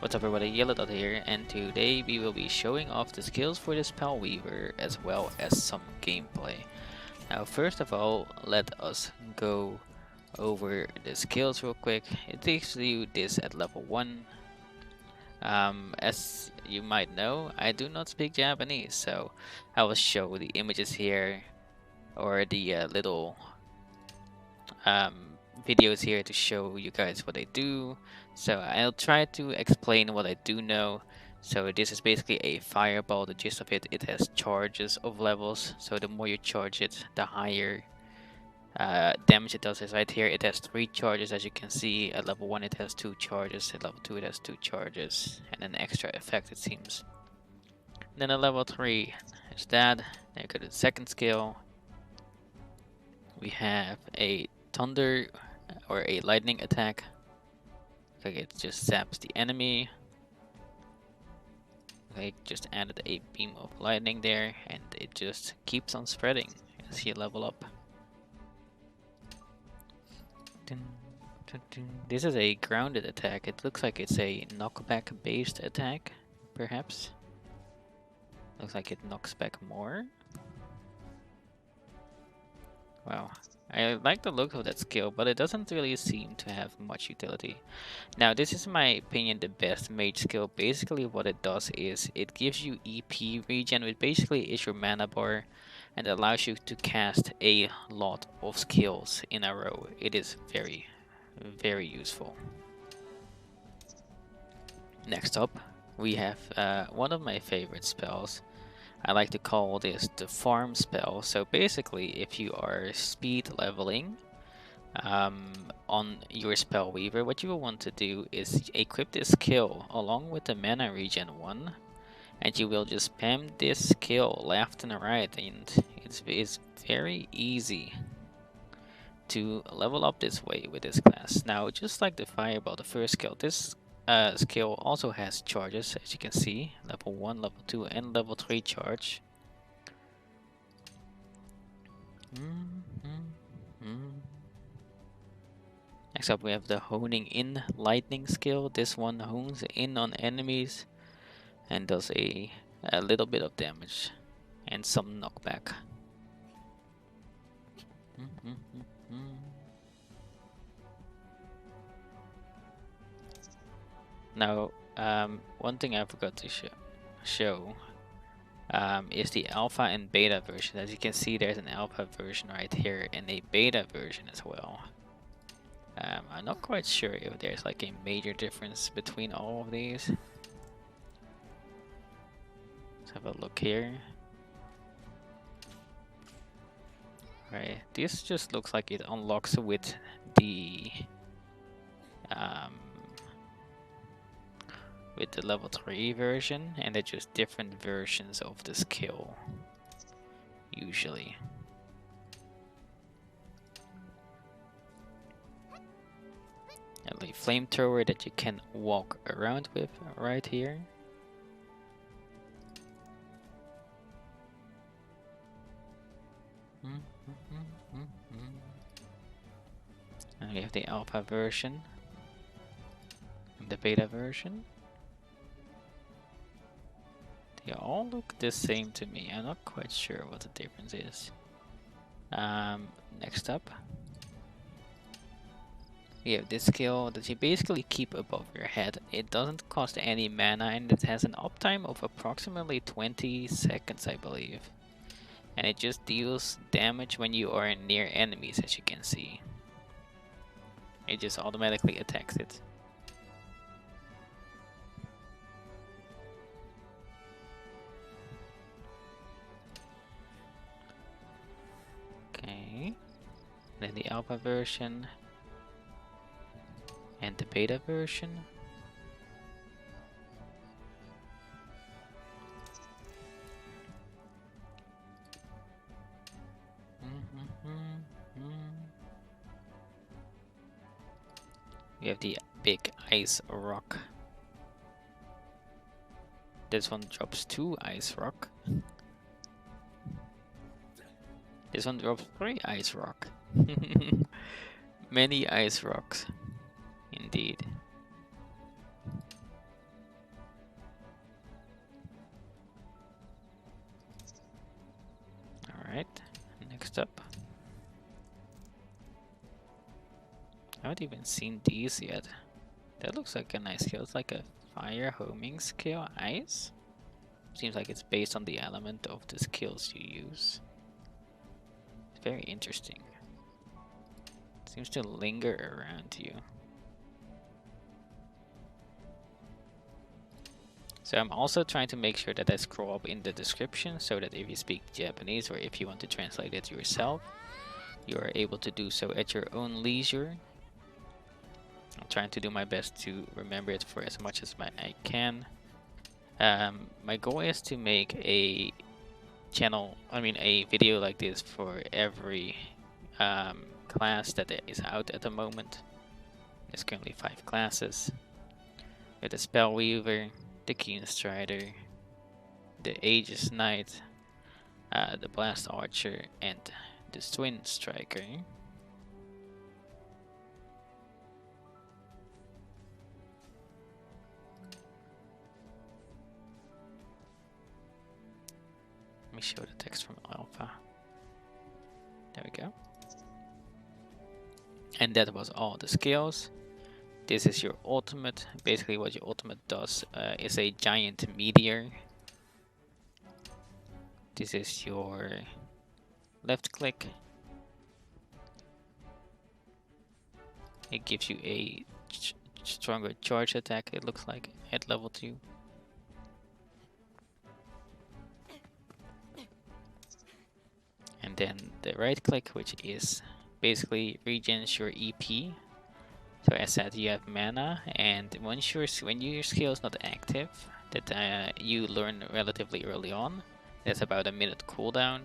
What's up everybody, YellowDot here, and today we will be showing off the skills for the Spell Weaver as well as some gameplay. Now first of all, let us go over the skills real quick. It takes you this at level 1. As you might know, I do not speak Japanese, so I will show the images here or the little videos here to show you guys what I do. So I'll try to explain what I do know. So this is basically a fireball. The gist of it, it has charges of levels. So the more you charge it, the higher damage it does. Is right here. It has 3 charges, as you can see. At level 1 it has 2 charges. At level 2 it has 2 charges, and an extra effect it seems. Then at level 3 is that. Then you go to the second skill. We have a thunder or a lightning attack. Okay, it just zaps the enemy. Okay, just added a beam of lightning there, and it just keeps on spreading as you level up. This is a grounded attack. It looks like it's a knockback based attack, perhaps. Looks like it knocks back more. Wow. I like the look of that skill, but it doesn't really seem to have much utility. Now, this is in my opinion the best mage skill. Basically what it does is it gives you EP regen, which basically is your mana bar, and allows you to cast a lot of skills in a row. It is very, very useful. Next up, we have one of my favorite spells. I like to call this the farm spell. So basically, if you are speed leveling on your Spell Weaver, what you will want to do is equip this skill along with the mana regen 1, and you will just spam this skill left and right, and it's very easy to level up this way with this class. Now, just like the Fireball, the first skill, this skill also has charges, as you can see, level 1, level 2, and level 3 charge. Next up we have the Honing In Lightning skill. This one hones in on enemies and does a little bit of damage and some knockback. Now, one thing I forgot to show is the alpha and beta version. As you can see, there's an alpha version right here and a beta version as well. I'm not quite sure if there's like a major difference between all of these. Let's have a look here. Right, this just looks like it unlocks with the level 3 version, and they're just different versions of the skill usually. And a flamethrower that you can walk around with right here. And we have the alpha version and the beta version. They all look the same to me. I'm not quite sure what the difference is. Next up, we have this skill that you basically keep above your head. It doesn't cost any mana, and it has an uptime of approximately 20 seconds, I believe. And it just deals damage when you are near enemies, as you can see. It just automatically attacks it. Okay. Then the alpha version and the beta version. We have the big ice rock. This one drops 2 ice rock. This one drops 3 ice rock. Many ice rocks, indeed. Next up. I haven't even seen these yet. That looks like a nice skill. It's like a fire homing skill. Ice? Seems like it's based on the element of the skills you use. It's very interesting. It seems to linger around you. So I'm also trying to make sure that I scroll up in the description so that if you speak Japanese or if you want to translate it yourself, you are able to do so at your own leisure. I'm trying to do my best to remember it for as much as I can. My goal is to make a a video like this for every class that is out at the moment. There's currently 5 classes. With the Spell Weaver, the Keen Strider, the Aegis Knight, the Blast Archer, and the Twin Striker. Let me show the text from Alpha. There we go. And that was all the skills. This is your ultimate. Basically what your ultimate does is a giant meteor. This is your left click. It gives you a stronger charge attack, it looks like, at level 2. And then the right click, which is basically regens your EP. So as said, you have mana, and when your skill is not active, that you learn relatively early on, that's about a minute cooldown,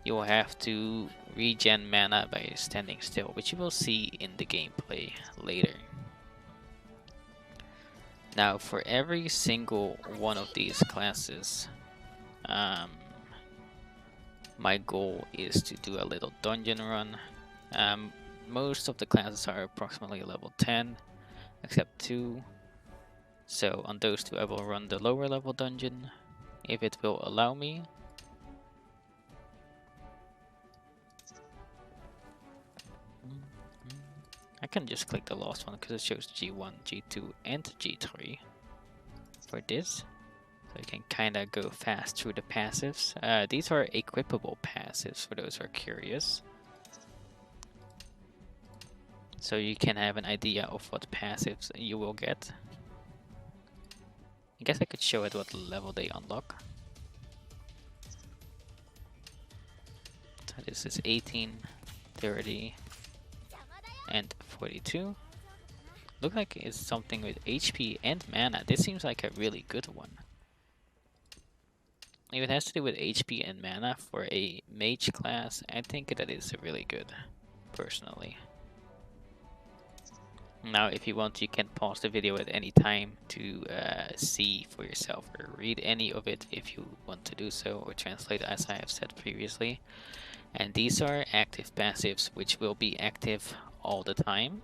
you will have to regen mana by standing still, which you will see in the gameplay later. Now for every single one of these classes, my goal is to do a little dungeon run. Most of the classes are approximately level 10, except 2. So on those 2 I will run the lower level dungeon, if it will allow me. I can just click the last one because it shows G1, G2, and G3 for this. So you can kinda go fast through the passives. These are equipable passives for those who are curious. So you can have an idea of what passives you will get. I guess I could show at what level they unlock. So this is 18, 30, and 42. Look like it's something with HP and mana. This seems like a really good one. If it has to do with HP and mana for a mage class, I think that is really good, personally. Now, if you want, you can pause the video at any time to see for yourself or read any of it if you want to do so, or translate as I have said previously. And these are active passives, which will be active all the time.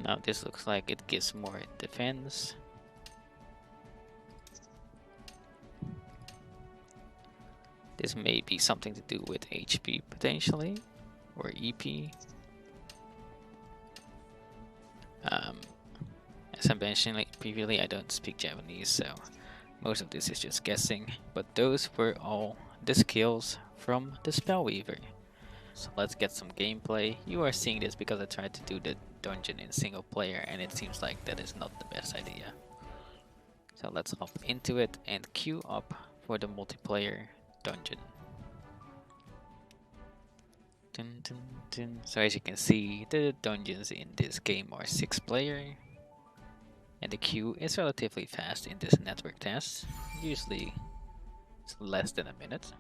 Now this looks like it gives more defense. This may be something to do with HP potentially, or EP. As I mentioned previously, I don't speak Japanese, so most of this is just guessing. But those were all the skills from the Spellweaver. So let's get some gameplay. You are seeing this because I tried to do the dungeon in single player, and it seems like that is not the best idea. So let's hop into it and queue up for the multiplayer dungeon. Dun, dun, dun. So as you can see, the dungeons in this game are 6 player, and the queue is relatively fast in this network test. Usually it's less than a minute.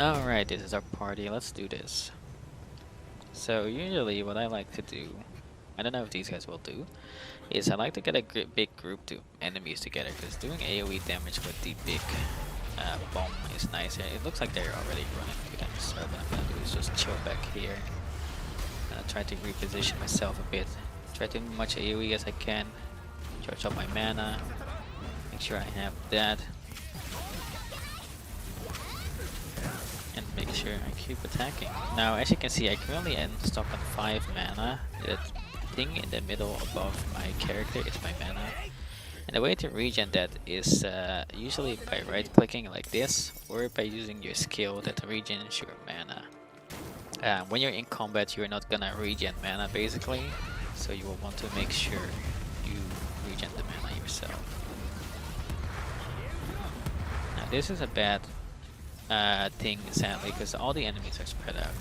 Alright, this is our party, let's do this. So usually what I like to do, I don't know if these guys will do, is I like to get a big group of enemies together, because doing AoE damage with the big bomb is nicer. It looks like they're already running to them, so what I'm gonna do is just chill back here. Try to reposition myself a bit. Try to do as much AoE as I can. Charge up my mana. Make sure I have that. And make sure I keep attacking. Now, as you can see, I currently am stuck on 5 mana. That thing in the middle above my character is my mana. And the way to regen that is usually by right clicking like this, or by using your skill that regens your mana. When you're in combat, you're not gonna regen mana basically, so you will want to make sure you regen the mana yourself. Now this is a bad thing sadly, because all the enemies are spread out.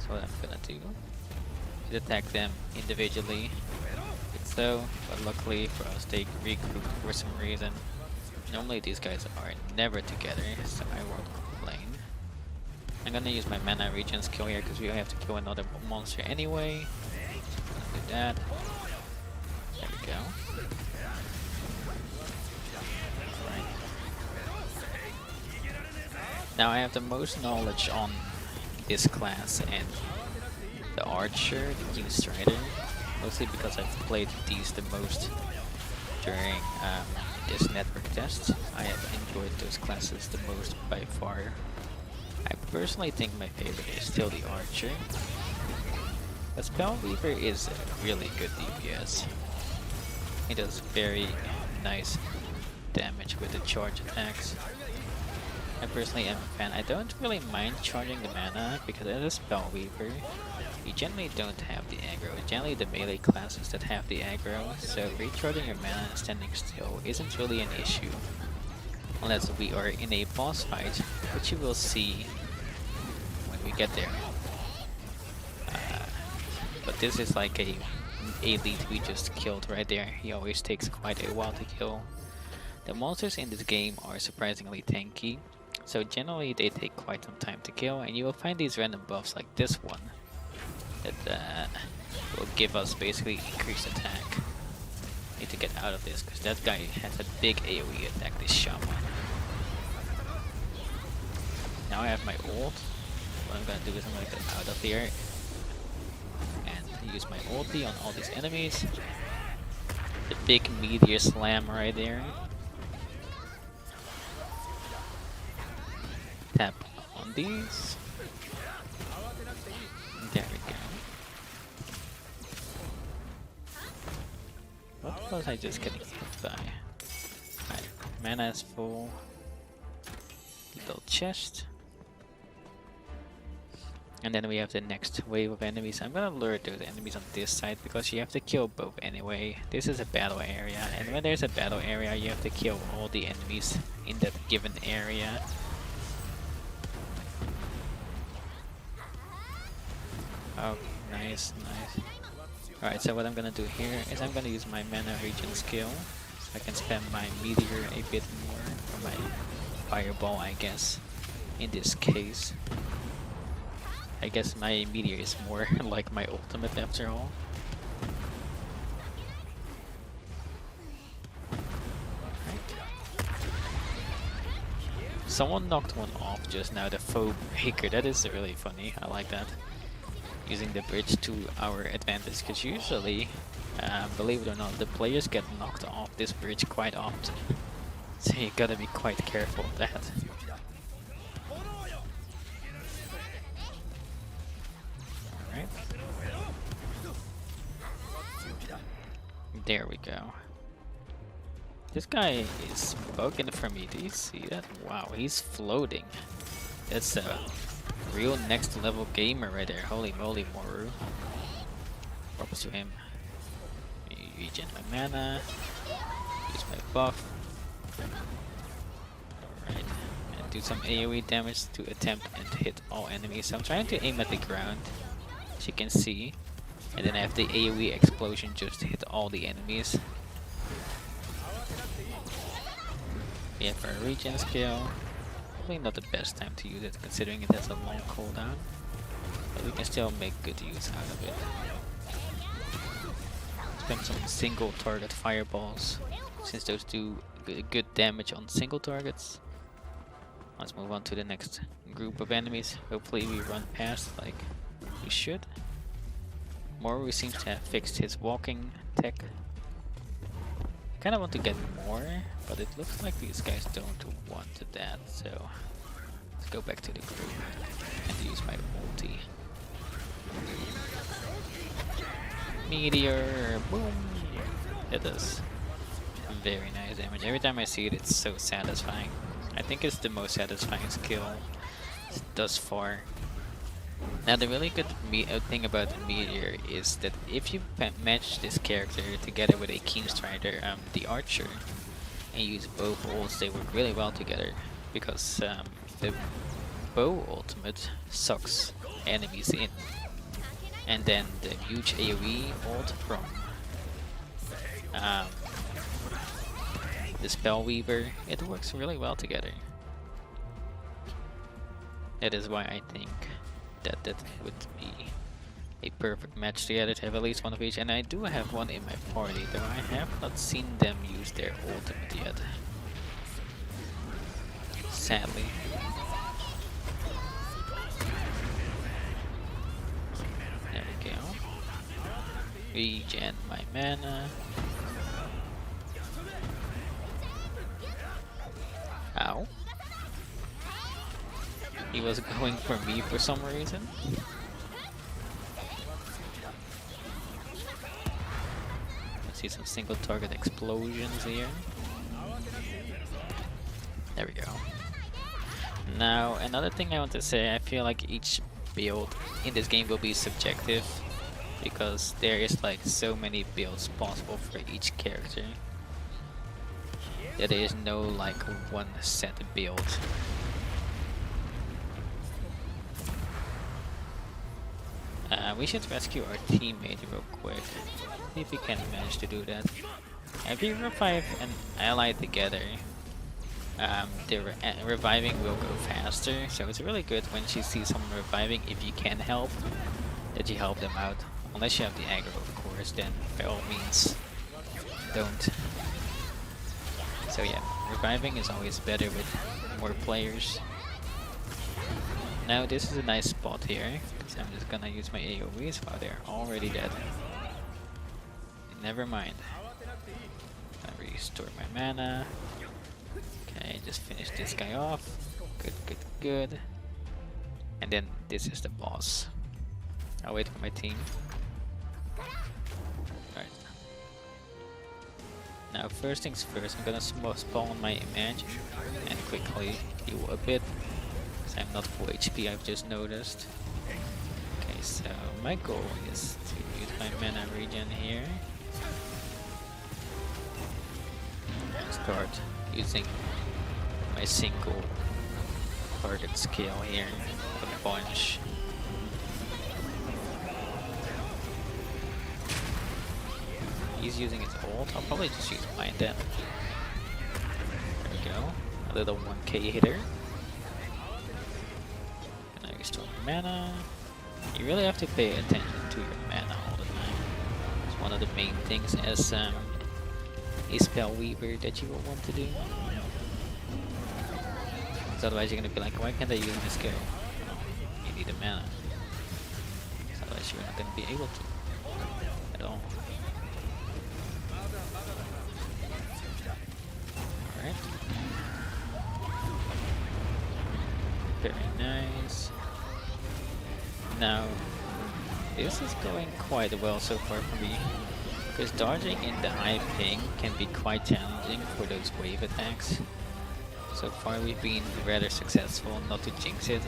So what I'm gonna do is attack them individually. So, but luckily for us, they regrouped for some reason. Normally these guys are never together, so I won't complain. I'm gonna use my mana regen skill here because we have to kill another monster anyway. Do that. There we go. Alright. Now I have the most knowledge on this class and the archer, the Keen Strider. Mostly because I've played these the most during this network test. I have enjoyed those classes the most by far. I personally think my favorite is still the Archer. But Spellweaver is a really good DPS. It does very nice damage with the charge attacks. I personally am a fan. I don't really mind charging the mana because as a Spellweaver, you generally don't have the aggro. Generally the melee classes that have the aggro, so recharging your mana and standing still isn't really an issue. Unless we are in a boss fight, which you will see when we get there. But this is like a elite we just killed right there. He always takes quite a while to kill. The monsters in this game are surprisingly tanky, so generally they take quite some time to kill, and you will find these random buffs like this one that will give us basically increased attack. Need to get out of this because that guy has a big AoE attack, this shaman. Now I have my ult. What I'm gonna do is I'm gonna get out of here and use my ulti on all these enemies. The big meteor slam right there. Tap on these. There we go. What was I just getting hit by? Alright, mana is full. Little chest. And then we have the next wave of enemies. I'm gonna lure those enemies on this side because you have to kill both anyway. This is a battle area, and when there's a battle area, you have to kill all the enemies in that given area. Oh, nice, nice. Alright, so what I'm gonna do here is I'm gonna use my mana regen skill, so I can spam my meteor a bit more, or my fireball I guess, in this case. I guess my meteor is more like my ultimate after all. Right. Someone knocked one off just now, the foe breaker. That is really funny, I like that. Using the bridge to our advantage, because usually, believe it or not, the players get knocked off this bridge quite often. So you gotta be quite careful of that. Alright. There we go. This guy is bugging for me. Do you see that? Wow, he's floating. That's a real next level gamer right there. Holy moly, Moru. Props to him. Regen my mana. Use my buff. Alright. And do some AoE damage to attempt and hit all enemies. So I'm trying to aim at the ground, as you can see. And then I have the AoE explosion just to hit all the enemies. We have our regen skill. Probably not the best time to use it considering it has a long cooldown, but we can still make good use out of it. them some single target fireballs, since those do good damage on single targets. Let's move on to the next group of enemies. Hopefully we run past like we should. Moru seems to have fixed his walking tech. I kind of want to get more, but it looks like these guys don't want that, so let's go back to the group and use my ulti. Meteor, boom! It does very nice damage. Every time I see it, it's so satisfying. I think it's the most satisfying skill thus far. Now the really good thing about the Meteor is that if you match this character together with a Keen Strider, the Archer, and use both ults, they work really well together, because the bow ultimate sucks enemies in, and then the huge AoE ult from the Spell Weaver, it works really well together. That is why I think that would be a perfect match together, to have at least one of each. And I do have one in my party, though I have not seen them use their ultimate yet, sadly. There we go. Regen my mana. Ow. He was going for me for some reason. Let's see some single target explosions here. There we go. Now, another thing I want to say, I feel like each build in this game will be subjective, because there is like so many builds possible for each character. There is no like one set build. We should rescue our teammate real quick. See if we can manage to do that. If you revive an ally together, the reviving will go faster. So it's really good when she sees someone reviving, if you can help, that you help them out. Unless you have the aggro, of course, then by all means, don't. So yeah, reviving is always better with more players. Now this is a nice spot here, because I'm just gonna use my AoEs while they're already dead. Never mind. I restore my mana. Okay, just finish this guy off. Good, good, good. And then this is the boss. I'll wait for my team. Alright. Now first things first, I'm gonna spawn my image and quickly heal a bit, because I'm not full HP, I've just noticed. Okay, so my goal is to use my mana regen here. And start using my single target skill here, a bunch. He's using his ult, I'll probably just use mine then. There we go, a little 1k hitter. And I restore mana. You really have to pay attention to your mana all the time. It's one of the main things as a Spell Weaver that you will want to do. Because otherwise you're gonna be like, why can't I use this skill? No, you need a mana. So otherwise you're not gonna be able to at all. Alright. Very nice. Now, this is going quite well so far for me, because dodging in the high ping can be quite challenging for those wave attacks. So far we've been rather successful, not to jinx it.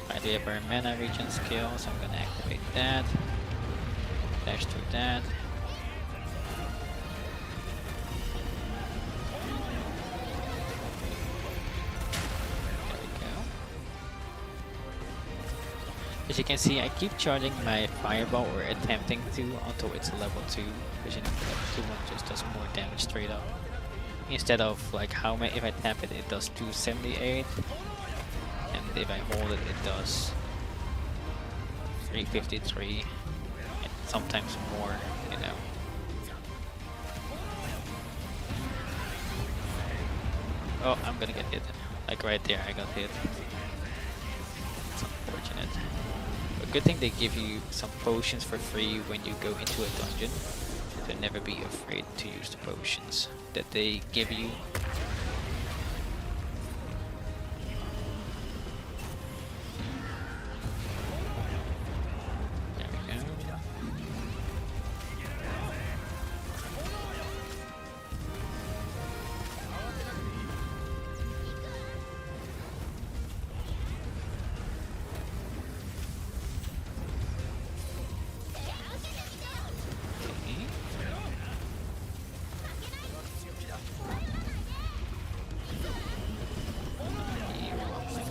Alright, we have our mana regen skill, so I'm gonna activate that. Dash through that. As you can see, I keep charging my fireball, or attempting to, until it's level 2, because you know the level 2 one just does more damage straight up. Instead of like how many, if I tap it, it does 278, and if I hold it, it does 353, and sometimes more, you know. Oh, I'm gonna get hit. Like right there, I got hit. It's unfortunate. But good thing they give you some potions for free when you go into a dungeon. So never be afraid to use the potions that they give you. There we go.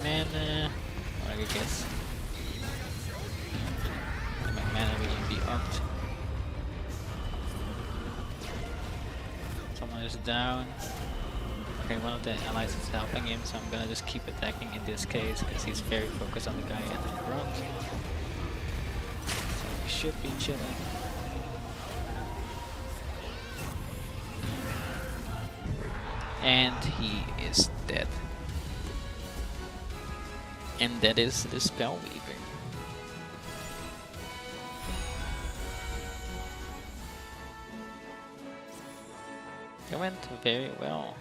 Mana, I guess. And my mana will be upped. Someone is down. Okay, one of the allies is helping him, so I'm gonna just keep attacking in this case because he's very focused on the guy at the front. So we should be chilling. And he is dead. And that is the Spellweaver. It went very well.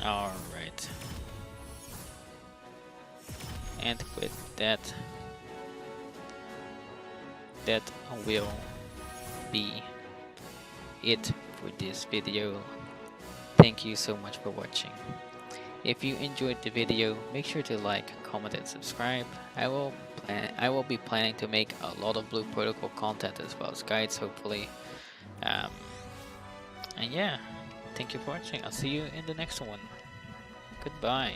Alright. And with that will be it for this video. Thank you so much for watching. If you enjoyed the video, make sure to like, comment and subscribe. I will be planning to make a lot of Blue Protocol content as well as guides, hopefully. And yeah, thank you for watching. I'll see you in the next one. Goodbye.